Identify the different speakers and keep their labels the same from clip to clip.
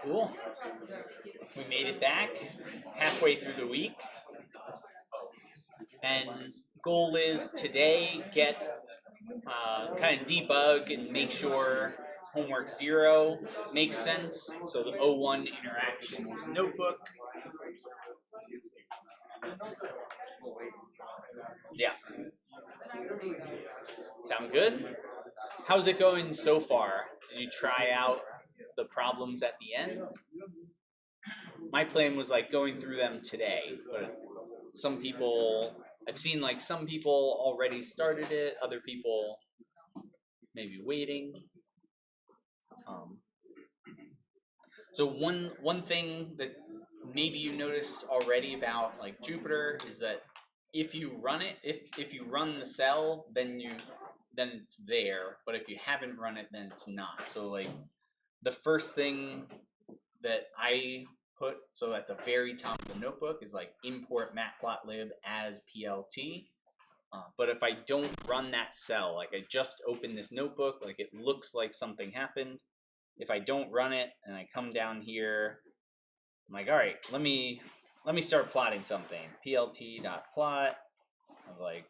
Speaker 1: Cool. We made it back halfway through the week. And goal is today get kind of debug and make sure homework 0 makes sense. So the 01 interactions notebook. Yeah. Sound good? How's it going so far? Did you try out the problems at the end? My plan was like going through them today, but some people, I've seen like some people already started it, other people maybe waiting. So one thing that maybe you noticed already about like Jupyter is that if you run it, if you run the cell, then it's there, but if you haven't run it, then it's not. So like the first thing that I put, so at the very top of the notebook, is like import matplotlib as plt. But if I don't run that cell, like I just opened this notebook, like it looks like something happened. If I don't run it and I come down here, I'm like, all right, let me start plotting something. plt.plot of like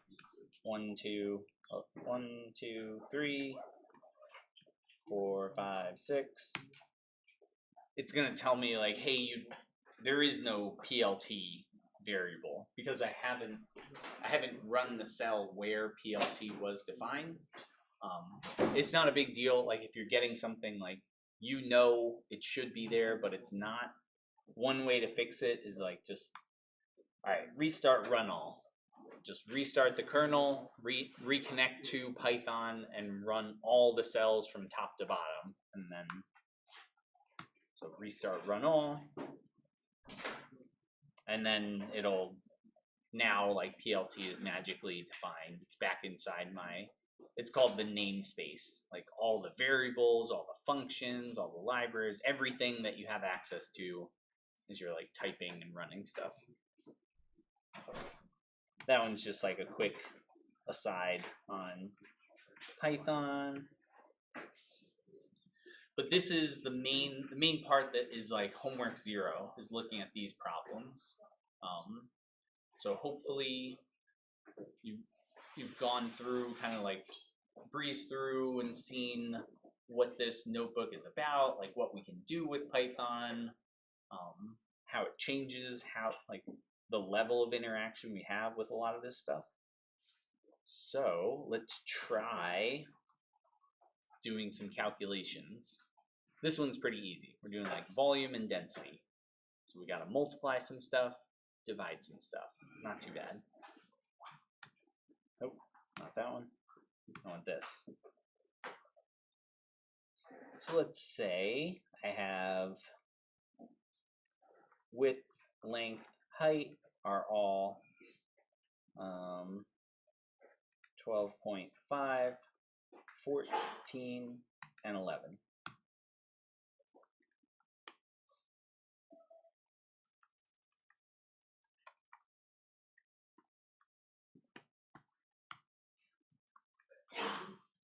Speaker 1: 1, 2, 3, 4, 5, 6. It's gonna tell me like, hey, there is no plt variable because I haven't run the cell where plt was defined. It's not a big deal. Like if you're getting something like it should be there, but it's not. One way to fix it is like just, all right, restart run all. Just restart the kernel, reconnect to Python, and run all the cells from top to bottom, and then so restart run all, and then it'll now like PLT is magically defined. It's back inside it's called the namespace, like all the variables, all the functions, all the libraries, everything that you have access to as you're like typing and running stuff. That one's just like a quick aside on Python. But this is the main part that is like homework 0 is looking at these problems. So hopefully you've gone through, kind of like breezed through and seen what this notebook is about, like what we can do with Python, how it changes, how like the level of interaction we have with a lot of this stuff. So let's try doing some calculations. This one's pretty easy. We're doing like volume and density. So we got to multiply some stuff, divide some stuff. Not too bad. Nope, not that one. I want this. So let's say I have width, length, height are all 12.5, 14, and 11.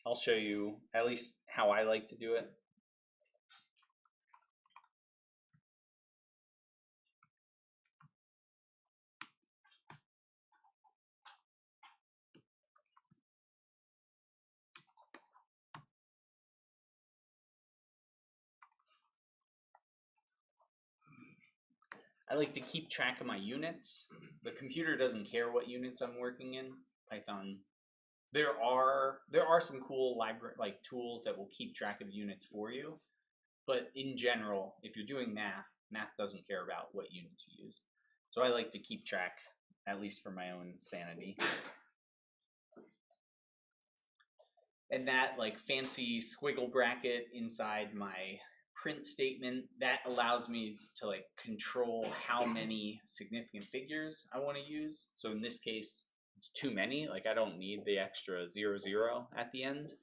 Speaker 1: I'll show you at least how I like to do it. I like to keep track of my units. The computer doesn't care what units I'm working in. Python, there are some cool library like tools that will keep track of units for you, but in general, if you're doing math doesn't care about what units you use. So I like to keep track, at least for my own sanity. And that like fancy squiggle bracket inside my print statement, that allows me to like control how many significant figures I want to use. So in this case, it's too many. Like I don't need the extra 0, 0 at the end.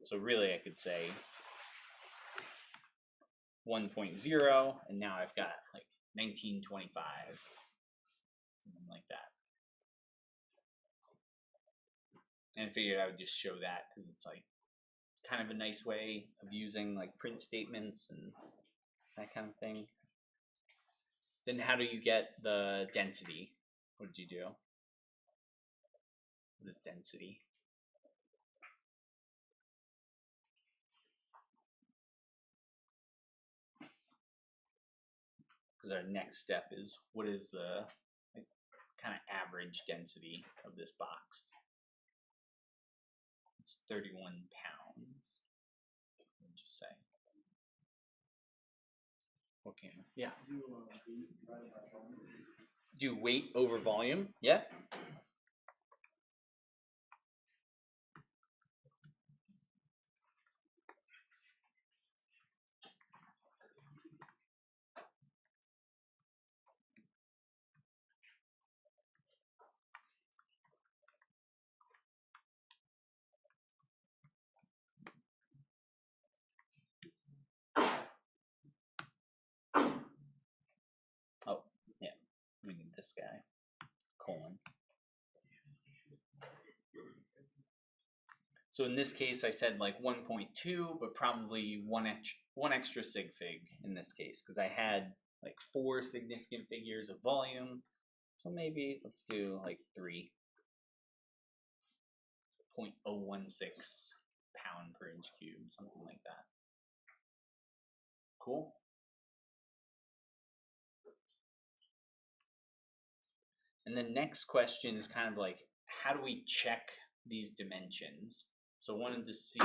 Speaker 1: So really I could say 1.0, and now I've got like, 1925, something like that. And I figured I would just show that because it's like kind of a nice way of using like print statements and that kind of thing. Then how do you get the density? What did you do? What is density? Because our next step is what is the like, kind of average density of this box? It's 31 pounds. What did you say? Okay. Yeah. Do weight over volume? Yeah. Oh, yeah. We need this guy. Colon. So in this case, I said like 1.2, but probably one extra sig fig in this case, because I had like 4 significant figures of volume. So maybe let's do like 3. 0.016 pound per inch cubed, something like that. Cool. And the next question is kind of like, how do we check these dimensions? So I wanted to see,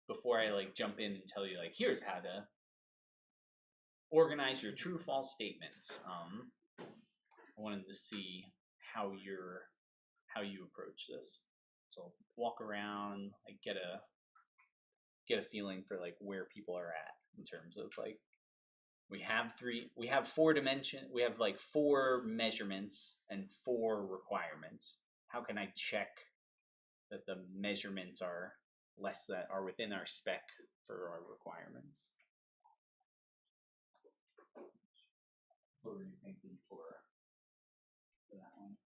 Speaker 1: before I like jump in and tell you like, here's how to organize your true false statements. I wanted to see how you approach this. So walk around, like get a feeling for like where people are at in terms of like we have 4 dimensions, we have like 4 measurements and 4 requirements. How can I check that the measurements are within our spec for our requirements? What were you thinking for that one?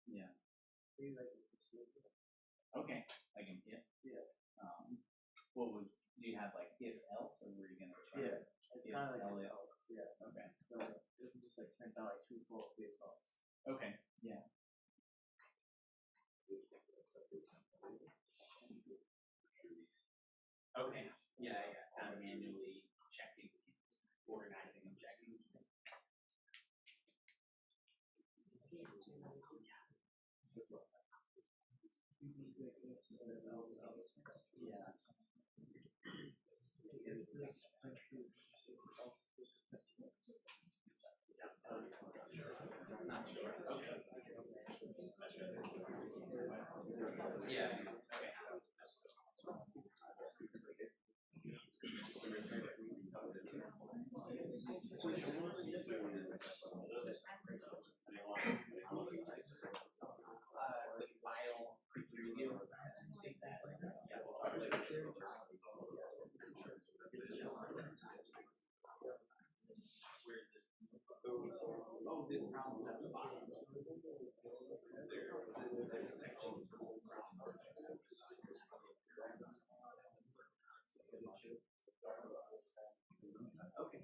Speaker 1: Yeah. Okay, I can get. Yeah. What was? Do you have like if else, or were you gonna try? Yeah. It's kind of like else. Yeah. Okay. So it was just like print out like 2 full if else. Okay. Yeah. Okay. Yeah. Kind of manually checking, organizing, and checking. Yeah. Not sure. Okay. Yeah. Okay. File preview and save that. Oh, this problem at the bottom. Okay.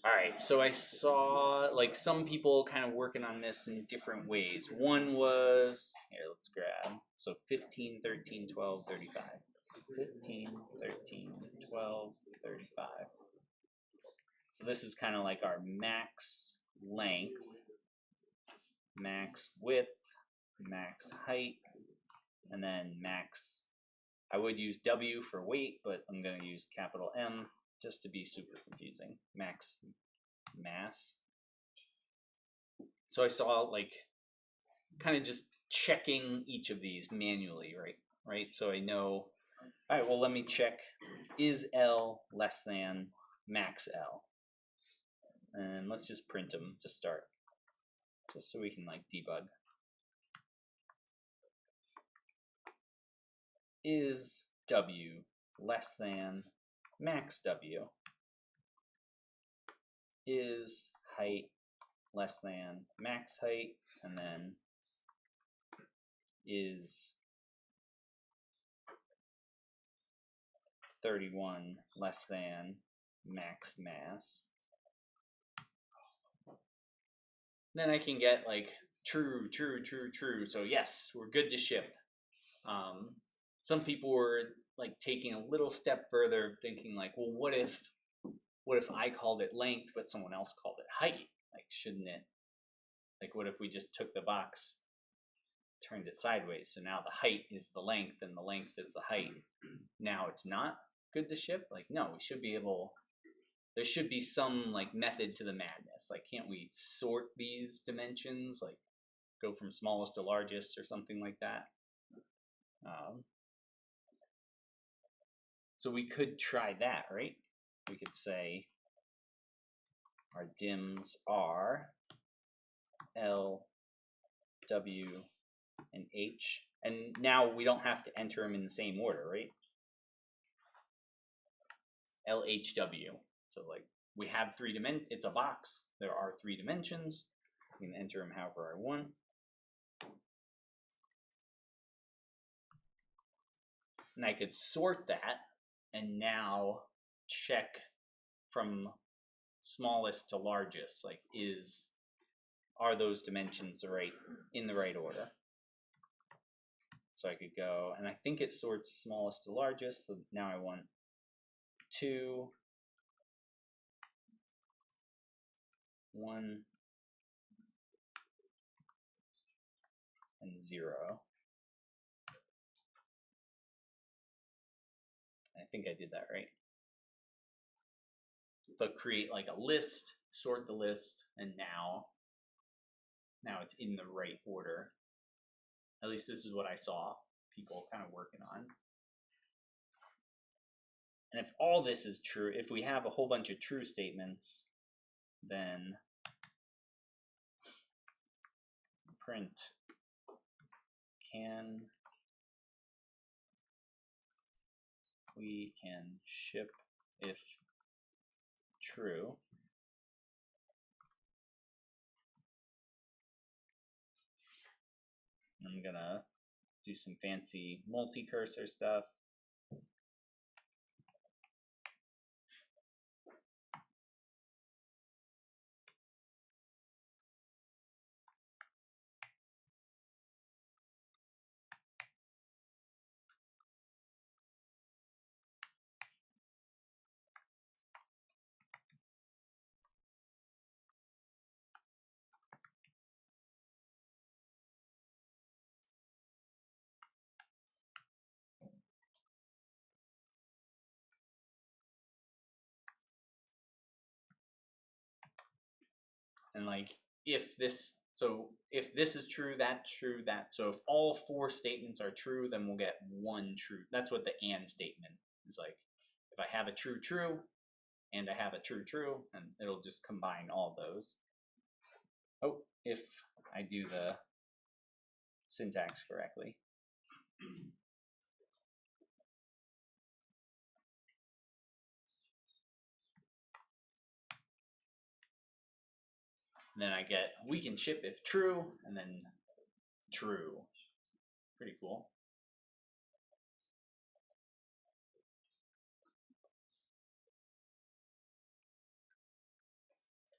Speaker 1: All right, so I saw like some people kind of working on this in different ways. One was, here, let's grab, so 15, 13, 12, 35. 15, 13, 12, 35. So this is kind of like our max length, max width, max height, and then max, I would use W for weight, but I'm going to use capital M just to be super confusing. Max mass. So I saw like kind of just checking each of these manually, right? So I know, all right, well, let me check, is L less than max L? And let's just print them to start, just so we can like debug. Is W less than max W? Is height less than max height? And then is 31 less than max mass? Then I can get like true, true, true, true. So yes, we're good to ship. Some people were like taking a little step further, thinking like, well, what if I called it length, but someone else called it height? Like, shouldn't it? Like, what if we just took the box, turned it sideways? So now the height is the length, and the length is the height. Now it's not good to ship. Like, no, we should be able. There should be some like method to the madness. Like, can't we sort these dimensions? Like, go from smallest to largest or something like that. So we could try that, right? We could say our dims are L, W, and H. And now we don't have to enter them in the same order, right? L, H, W. So like we have 3 dimensions. It's a box. There are 3 dimensions. We can enter them however I want. And I could sort that and now check from smallest to largest, like are those dimensions in the right order? So I could go, and I think it sorts smallest to largest, so now I want 2, 1, and 0. I think I did that right. But create like a list, sort the list, and now it's in the right order. At least this is what I saw people kind of working on. And if all this is true, if we have a whole bunch of true statements, then print we can ship if true. I'm gonna do some fancy multi-cursor stuff. And like if this is true, that's true, that so if all 4 statements are true, then we'll get one true. That's what the and statement is like. If I have a true true and I have a true true, and it'll just combine all those. Oh, if I do the syntax correctly. And then I get we can ship if true, and then true. Pretty cool.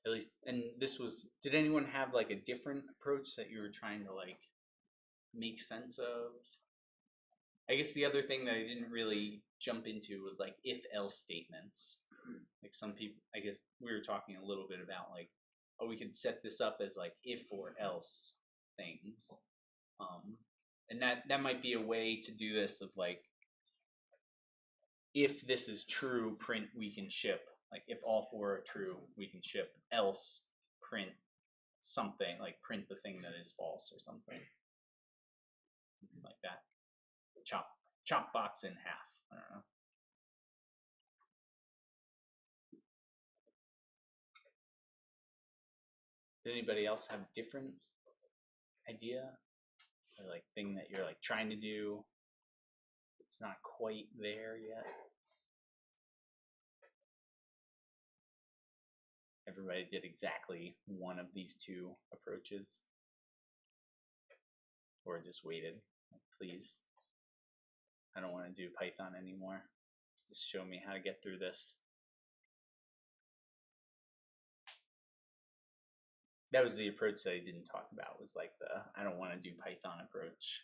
Speaker 1: At least, and this was, did anyone have like a different approach that you were trying to like make sense of? I guess the other thing that I didn't really jump into was like if else statements. Like some people, I guess we were talking a little bit about like, oh, we could set this up as like if or else things. And that might be a way to do this of like, if this is true, print we can ship. Like if all 4 are true, we can ship. Else, print something, like print the thing that is false or something. Something like that. Chop box in half. I don't know. Did anybody else have a different idea or like thing that you're like trying to do? It's not quite there yet. Everybody did exactly one of these 2 approaches, or just waited. Like, please, I don't want to do Python anymore. Just show me how to get through this. That was the approach that I didn't talk about, was like the I don't want to do Python approach.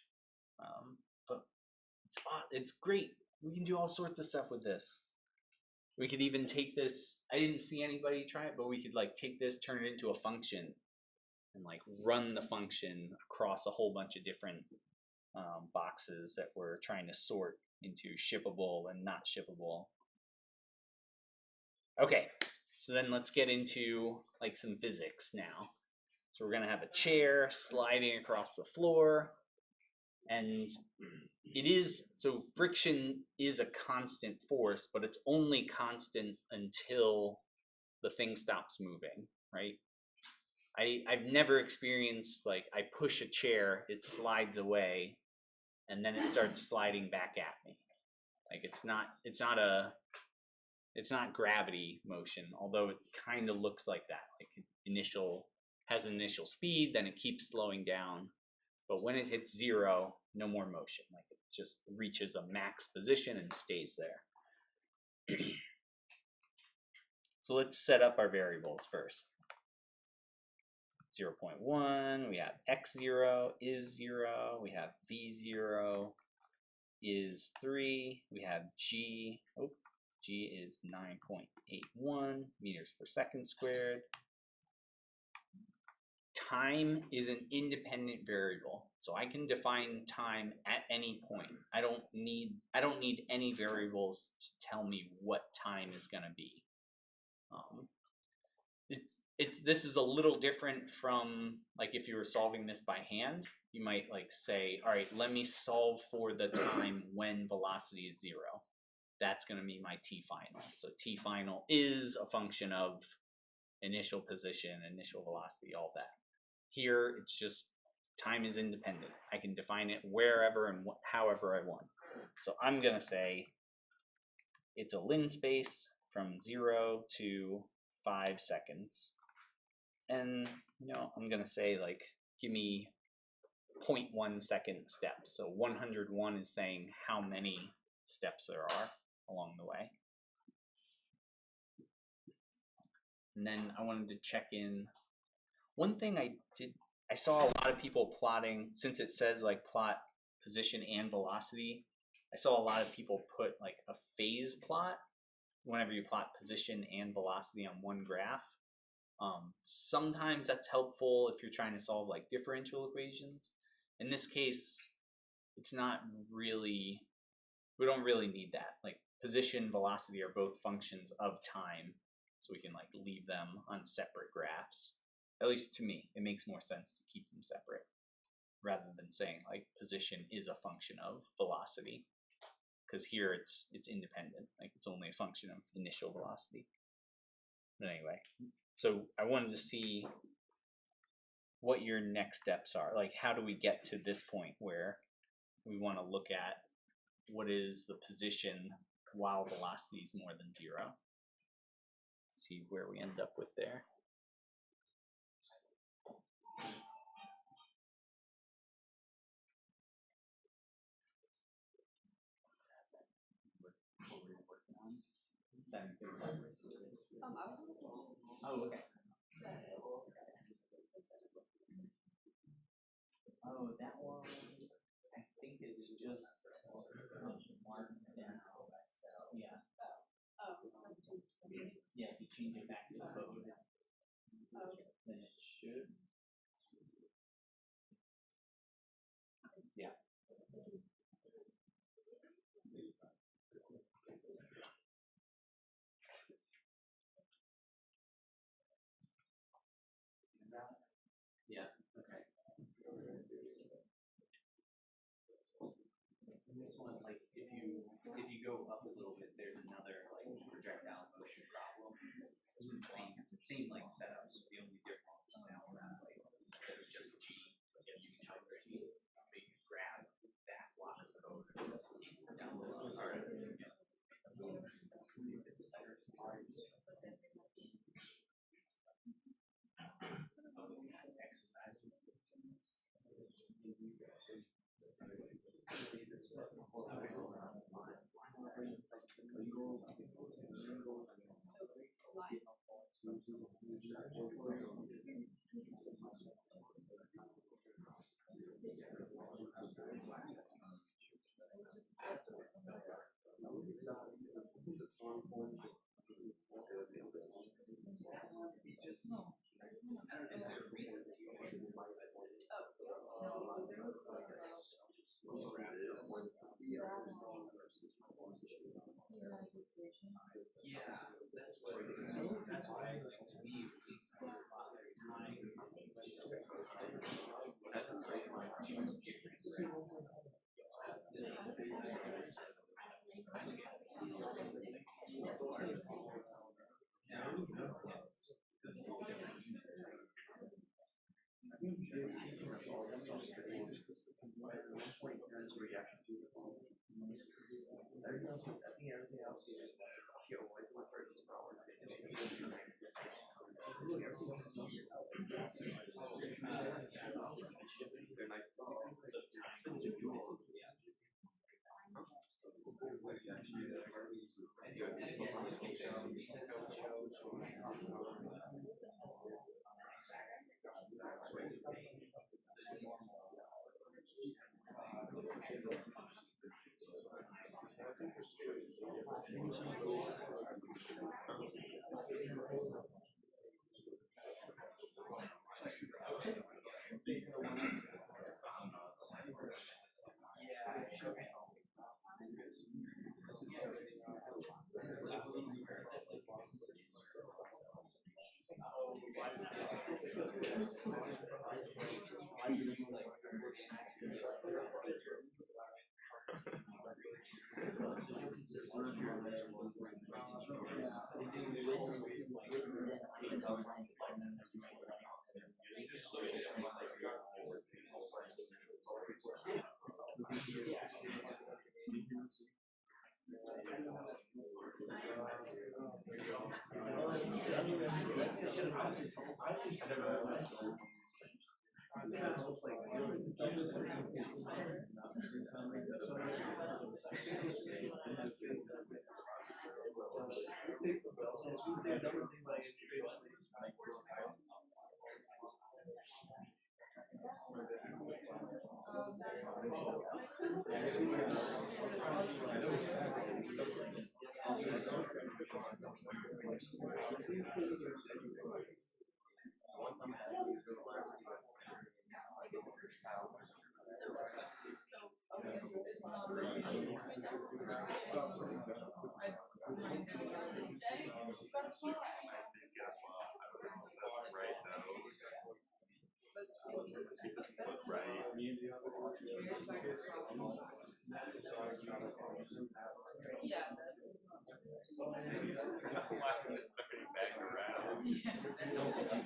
Speaker 1: But it's great. We can do all sorts of stuff with this. We could even take this, I didn't see anybody try it, but we could like take this, turn it into a function, and like run the function across a whole bunch of different boxes that we're trying to sort into shippable and not shippable. Okay, so then let's get into like some physics now. So we're gonna have a chair sliding across the floor, and it is, so friction is a constant force, but it's only constant until the thing stops moving, right? I've never experienced like I push a chair, it slides away, and then it starts sliding back at me. Like it's not gravity motion, although it kind of looks like that. Like has an initial speed, then it keeps slowing down. But when it hits 0, no more motion. Like it just reaches a max position and stays there. So let's set up our variables first. 0.1, we have x0 is 0, we have v0 is 3, we have g is 9.81 meters per second squared. Time is an independent variable, so I can define time at any point. I don't need any variables to tell me what time is going to be. This is a little different from like if you were solving this by hand. You might like say, all right, let me solve for the time when velocity is 0. That's going to be my t final. So t final is a function of initial position, initial velocity, all that. Here, it's just time is independent. I can define it wherever and however I want. So I'm going to say it's a lin space from 0 to 5 seconds. And, I'm going to say, like, give me 0.1 second steps. So 101 is saying how many steps there are along the way. And then I wanted to check in. One thing I saw a lot of people plotting, since it says like plot position and velocity, I saw a lot of people put like a phase plot whenever you plot position and velocity on one graph. Sometimes that's helpful if you're trying to solve like differential equations. In this case, it's not really, we don't really need that. Like position, velocity are both functions of time, so we can like leave them on separate graphs. At least to me, it makes more sense to keep them separate rather than saying like position is a function of velocity, because here it's independent, like it's only a function of initial velocity. But anyway, so I wanted to see what your next steps are. Like, how do we get to this point where we want to look at what is the position while velocity is more than 0? See where we end up with there. Oh, okay. Oh, that one, I think it's just marked down. Yeah. Yeah, if you change it back to code, then it should. Yeah. Yeah. Okay. And this one, like, if you go up a little bit, there's another like projectile motion problem. It's the same like setups. The only difference is now that like instead of just G, you can type G, but you grab that block of code down below. All right.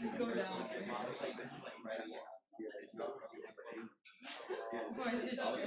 Speaker 2: Just go down. Or is it true?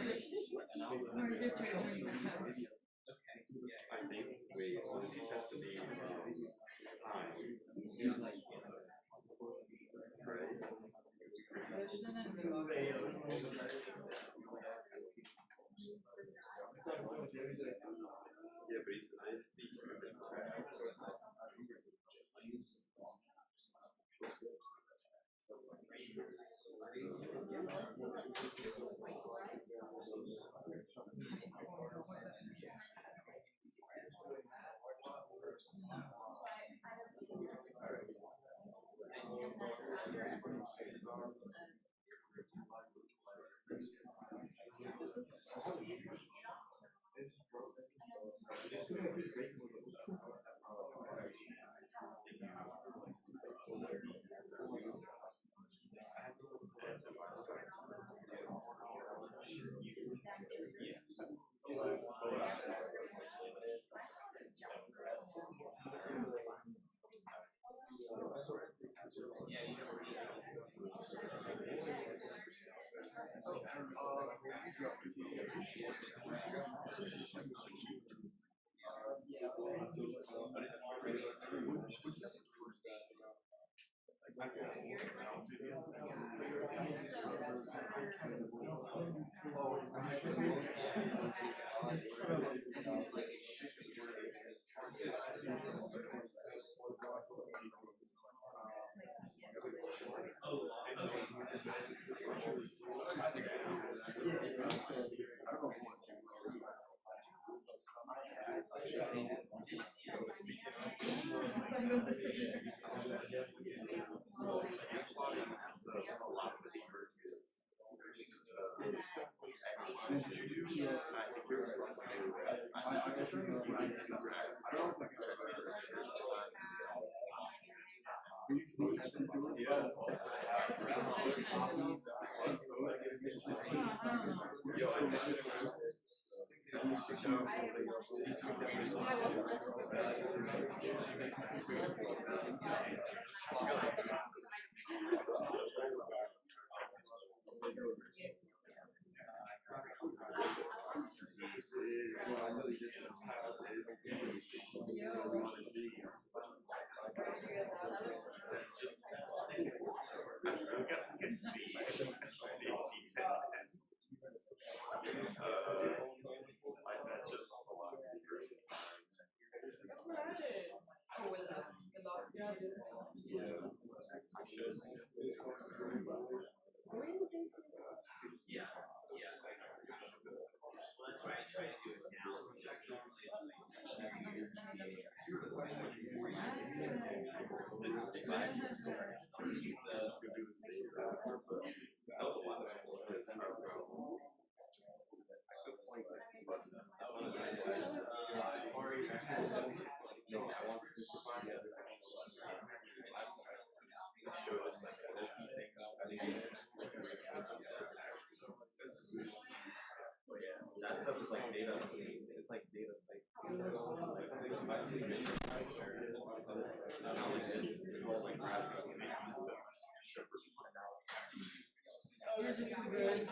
Speaker 2: Or is it true?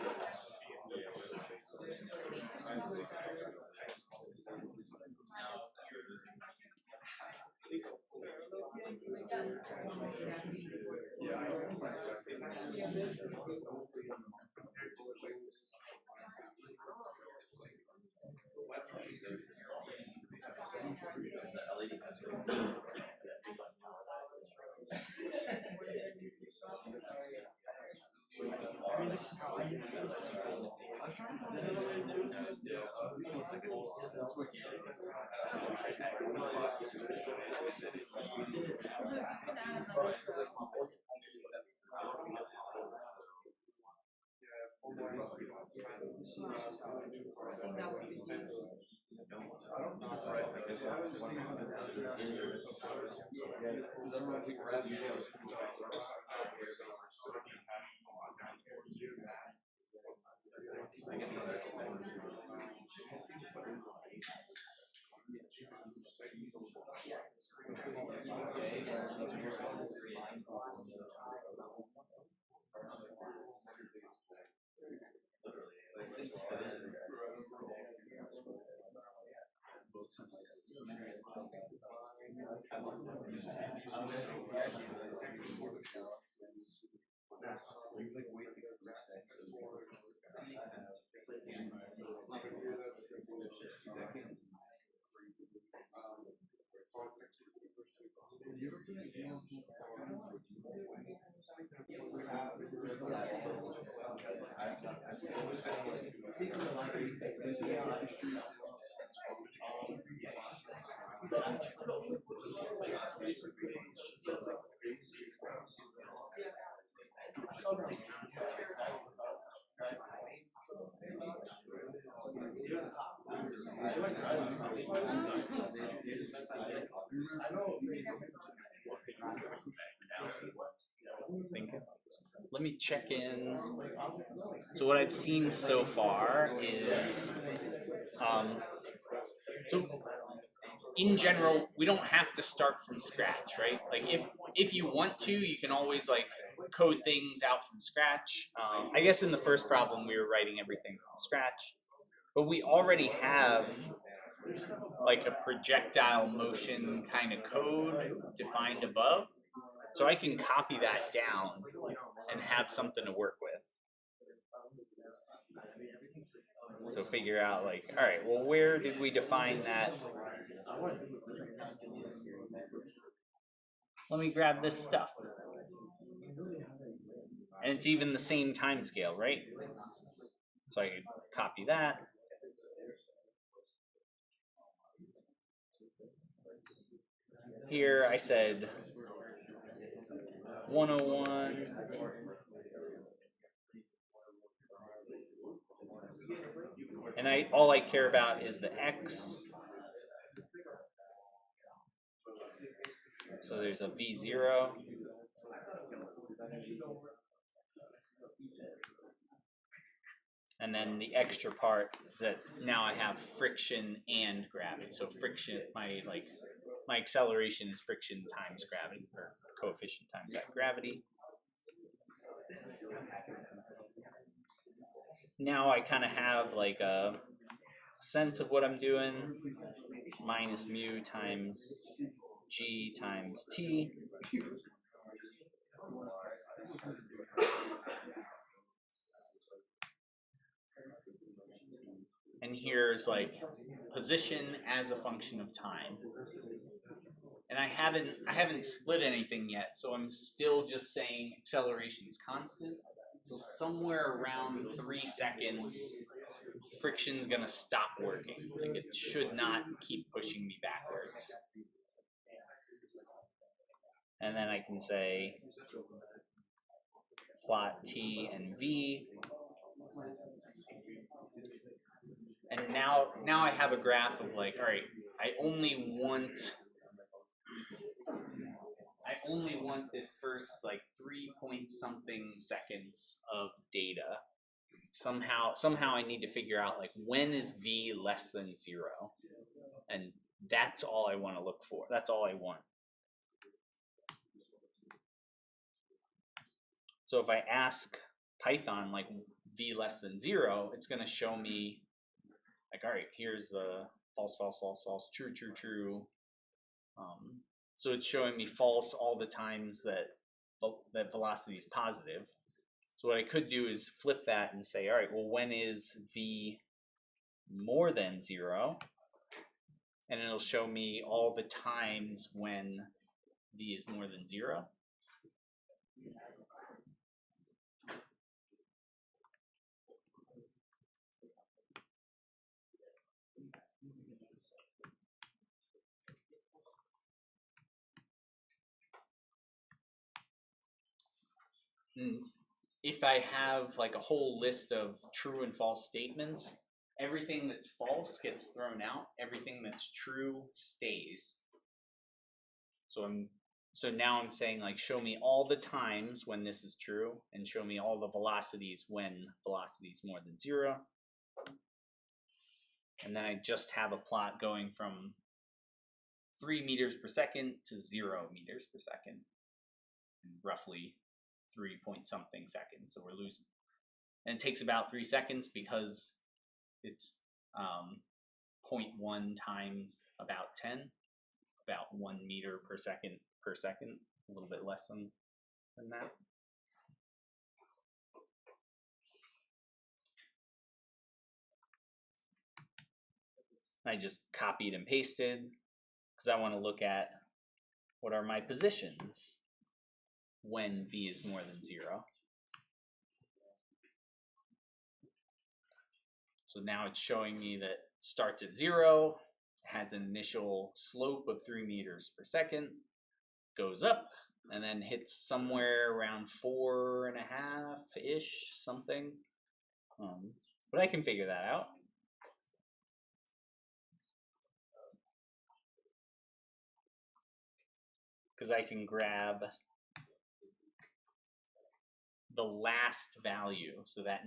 Speaker 1: Let me check in. So what I've seen so far is, so in general, we don't have to start from scratch, right? Like if you want to, you can always like code things out from scratch. I guess in the first problem we were writing everything from scratch, but we already have like a projectile motion kind of code defined above. So I can copy that down and have something to work with. So figure out like, all right, well, where did we define that? Let me grab this stuff. And it's even the same time scale, right? So I can copy that. Here I said 101. And all I care about is the X. So there's a V0. And then the extra part is that now I have friction and gravity. So friction, my acceleration is friction times gravity, or coefficient times that gravity. Now I kind of have like a sense of what I'm doing. Minus mu times g times t. And here's like position as a function of time. And I haven't split anything yet, so I'm still just saying acceleration is constant. So somewhere around 3 seconds, friction's gonna stop working. Like it should not keep pushing me backwards. And then I can say plot t and v. And now I have a graph of like, all right, I only want this first like 3 point something seconds of data. Somehow I need to figure out like when is v less than 0, and that's all I want to look for. That's all I want. So if I ask Python like v less than 0, it's going to show me like, all right, here's the false, false, false, false, true, true, true. So it's showing me false all the times that velocity is positive. So what I could do is flip that and say, all right, well, when is v more than 0? And it'll show me all the times when v is more than 0. If I have like a whole list of true and false statements, everything that's false gets thrown out. Everything that's true stays. So now I'm saying like, show me all the times when this is true, and show me all the velocities when velocity is more than 0. And then I just have a plot going from 3 meters per second to 0 meters per second, in roughly 3 point something seconds. So we're losing. And it takes about 3 seconds because it's 0.1 times about 10, about 1 meter per second, a little bit less than that. I just copied and pasted because I want to look at what are my positions when v is more than 0. So now it's showing me that it starts at 0, has an initial slope of 3 meters per second, goes up, and then hits somewhere around 4.5-ish, something. But I can figure that out. Because I can grab the last value. So that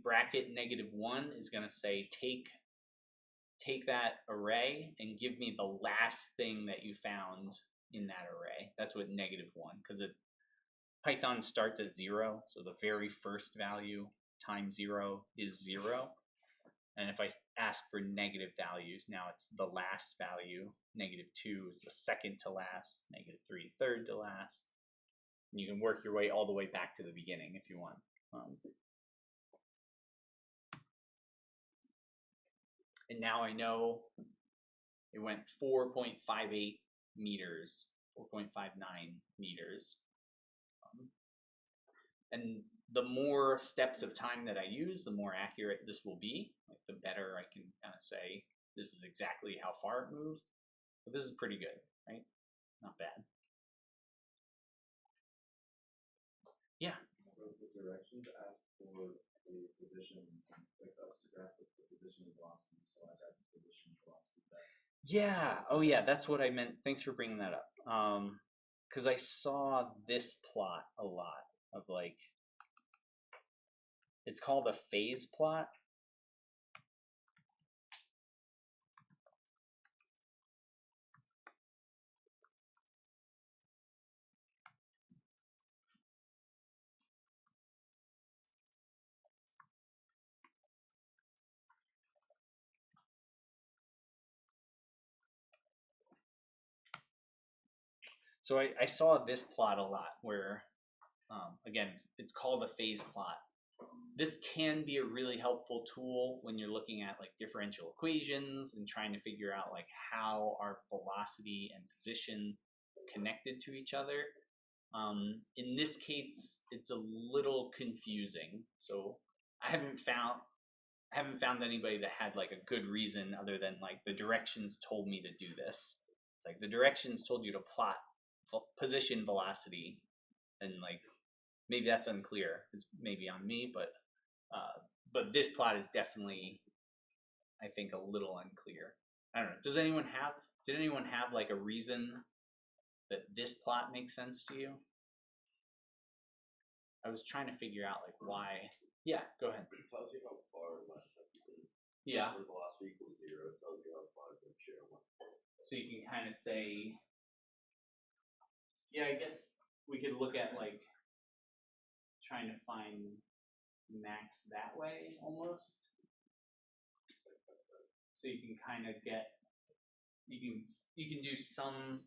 Speaker 1: bracket -1 is going to say take that array and give me the last thing that you found in that array. That's what -1, because Python starts at 0, so the very first value times 0 is 0. And if I ask for negative values, now it's the last value. -2 is the second to last, -3 third to last. And you can work your way all the way back to the beginning if you want. And now I know it went 4.58 meters, 4.59 meters. And the more steps of time that I use, the more accurate this will be. Like the better I can kind of say this is exactly how far it moved. But this is pretty good, right? Not bad. Yeah.
Speaker 3: So the directions ask for the position and expect us to graph the position and velocity. So I got the position and velocity back.
Speaker 1: Yeah. Oh yeah, that's what I meant. Thanks for bringing that up. Because I saw this plot a lot of like, it's called a phase plot. So I saw this plot a lot where, again, it's called a phase plot. This can be a really helpful tool when you're looking at like differential equations and trying to figure out like how are velocity and position connected to each other. In this case, it's a little confusing. So I haven't found anybody that had like a good reason other than like the directions told me to do this. It's like the directions told you to plot position velocity, and like maybe that's unclear. It's maybe on me, but this plot is definitely, I think, a little unclear. I don't know. Did anyone have like a reason that this plot makes sense to you? I was trying to figure out like why. Yeah, go ahead.
Speaker 3: It tells you how far left you can.
Speaker 1: Yeah.
Speaker 3: Where velocity equals 0, it tells you how far to share one.
Speaker 1: So you can kind of say, yeah, I guess we could look at like trying to find max that way almost. So you can kind of get, you can do some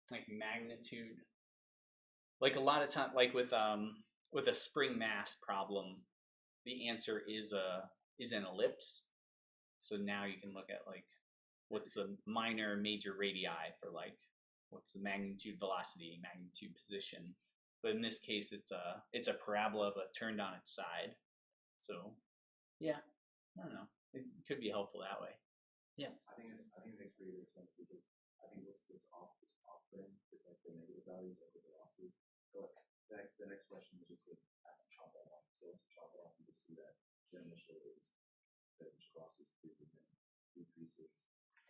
Speaker 1: like magnitude, like a lot of time, like with a spring mass problem, the answer is an ellipse. So now you can look at like what's the minor major radii for like what's the magnitude velocity, magnitude position. But in this case, it's a parabola but turned on its side. So yeah, I don't know. It could be helpful that way. Yeah.
Speaker 3: I think it makes pretty good sense because I think this off thing is like the negative values of the velocity. But the next question is just to ask to chop that off. So to chop it off, you just see that the initial velocity decreases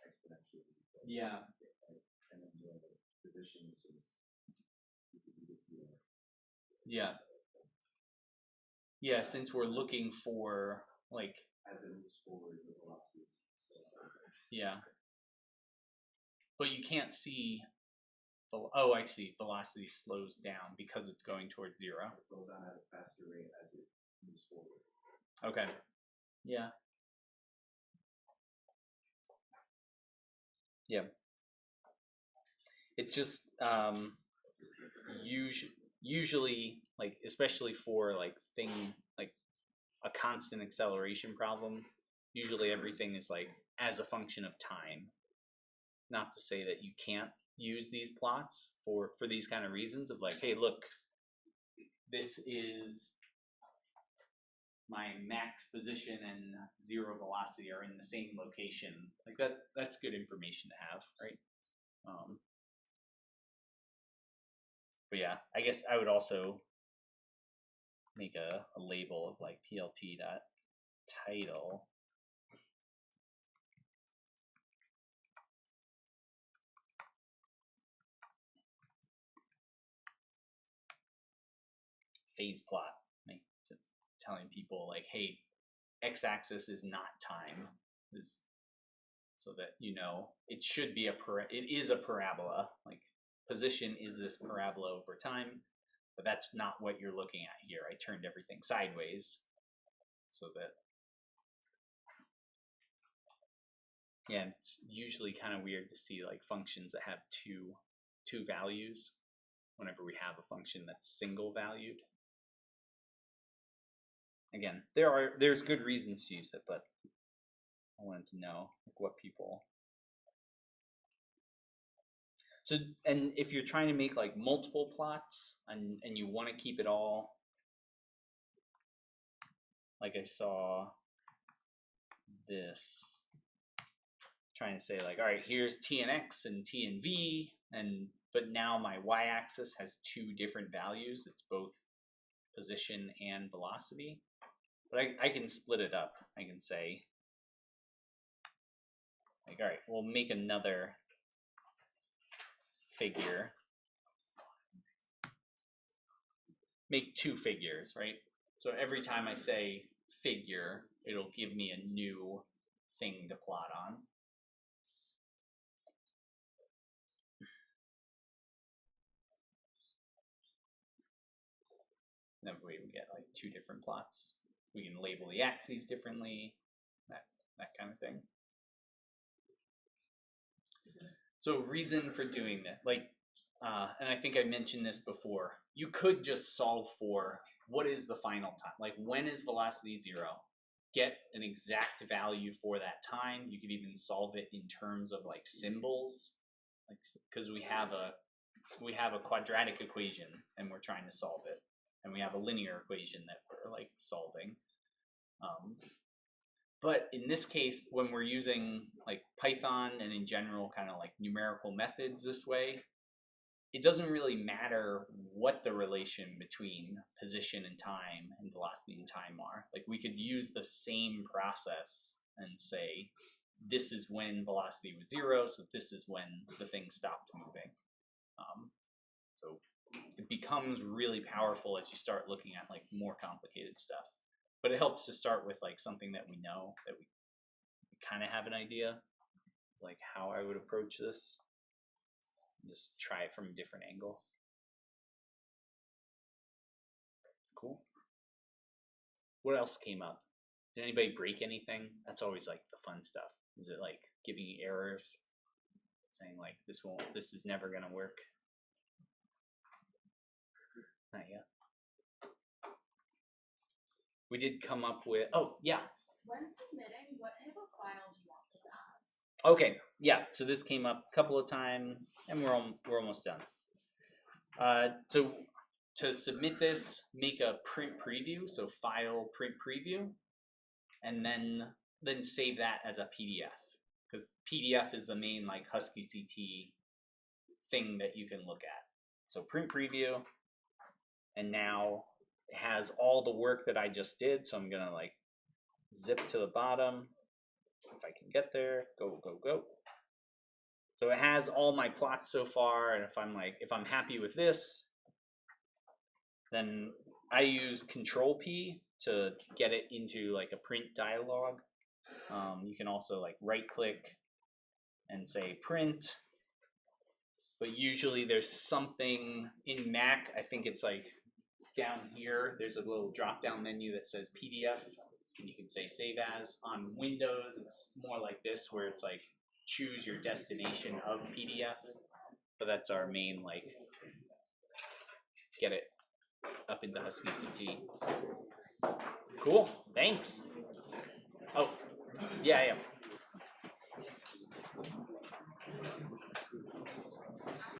Speaker 3: exponentially.
Speaker 1: Yeah.
Speaker 3: Right? And then the position is just you can see that.
Speaker 1: Yeah. Yeah, since we're looking for like
Speaker 3: as it moves forward, the velocity is
Speaker 1: Yeah. But you can't see. Oh, I see. Velocity slows down because it's going towards 0.
Speaker 3: It slows down at a faster rate as it moves forward.
Speaker 1: Okay. Yeah. Yeah. It just usually, like, especially for like a constant acceleration problem, usually everything is like as a function of time. Not to say that you can't use these plots for these kind of reasons of like, hey, look, this is my max position and 0 velocity are in the same location. Like that's good information to have, right? But yeah, I guess I would also make a label of like plt dot title phase plot, like telling people like, hey, x-axis is not time, is so that you know it should be it is a parabola. Like position is this parabola over time, but that's not what you're looking at here. I turned everything sideways so that, yeah, it's usually kind of weird to see like functions that have two values whenever we have a function that's single valued. Again, there's good reasons to use it, but I wanted to know like what people. So, and if you're trying to make like multiple plots and you want to keep it all, like I saw this, trying to say like, all right, here's t and x and t and v, but now my y-axis has 2 different values. It's both position and velocity. But I can split it up. I can say, like, all right, we'll make another figure. Make 2 figures, right? So every time I say figure, it'll give me a new thing to plot on. That way we get like 2 different plots. We can label the axes differently, that kind of thing. So reason for doing that, like, and I think I mentioned this before, you could just solve for what is the final time, like when is velocity 0, get an exact value for that time. You could even solve it in terms of like symbols, like, because we have a quadratic equation and we're trying to solve it, and we have a linear equation that we're like solving. But in this case, when we're using like Python and in general kind of like numerical methods this way, it doesn't really matter what the relation between position and time and velocity and time are. Like we could use the same process and say, this is when velocity was 0, so this is when the thing stopped moving. So it becomes really powerful as you start looking at like more complicated stuff. But it helps to start with like something that we know, that we kind of have an idea, like how I would approach this. Just try it from a different angle. Cool. What else came up? Did anybody break anything? That's always like the fun stuff. Is it like giving you errors, saying like this is never gonna work? Not yet. We did come up with, oh yeah.
Speaker 2: When submitting, what type of file do you want this as?
Speaker 1: Okay, yeah. So this came up a couple of times, and we're almost done. So to submit this, make a print preview. So file print preview, and then save that as a PDF, because PDF is the main like Husky CT thing that you can look at. So print preview, and now it has all the work that I just did. So I'm gonna like zip to the bottom. If I can get there, go. So it has all my plots so far, and if I'm happy with this, then I use Control P to get it into like a print dialog. You can also like right click and say print. But usually there's something in Mac, I think it's like down here, there's a little drop down menu that says PDF, and you can say save as. On Windows, it's more like this, where it's like choose your destination of PDF. But that's our main, like, get it up into Husky CT. Cool, thanks. Oh, yeah.